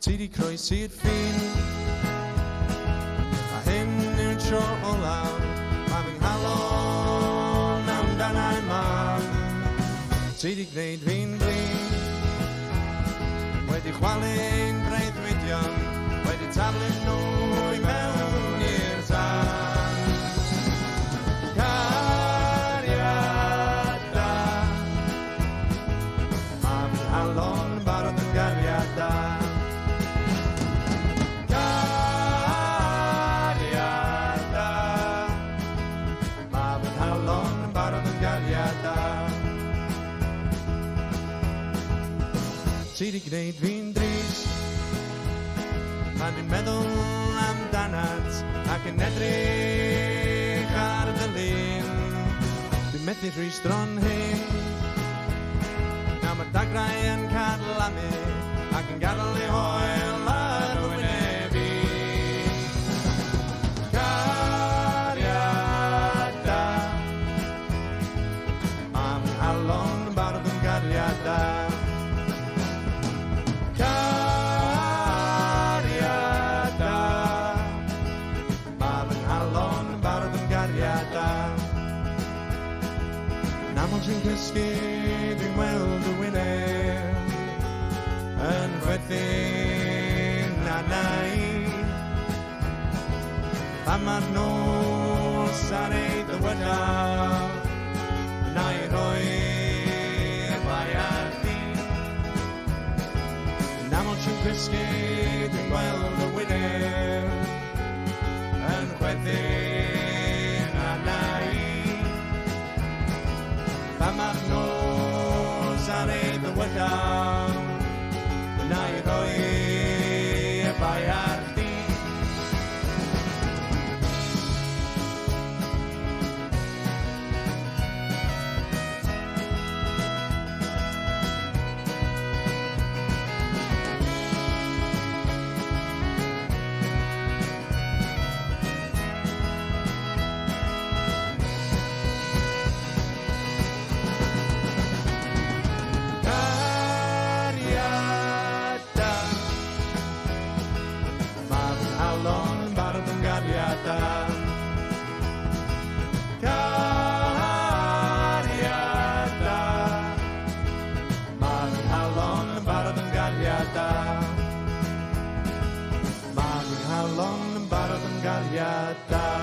Ti di croesi'r ffin a hyn yw'r tro olaf a fi'n halon amdanau mam. Ti di gwneud fi'n blin wedi chwalu'n breuddwydion wedi taflu nhw I mewn i'r tan. Cariada a fi'n halon barod yn gariada. Ti di gwneud fi'n drist a dwi'n meddwl amdanat ac yn edrych ar dy lun. Dwi'n methu rhwystron hyn nawr mae dagrau yn cadlamu ac yn gadael ei hoel ar wynebu. Cariada a fi'n halon barod yn gariada. Namol sy'n cysgu dwi'n weld y wyneb yn chwerthin a nai. Pan mae'r nos ar ei ddywydaf na I roi bai ar chi. Namol sy'n cysgu dwi'n weld y wyneb yn chwerthin a nai. Pan mae'r nos ar ei ddywydaf na I roi bai ar chi. Ma'n halon yn barod yn gariada.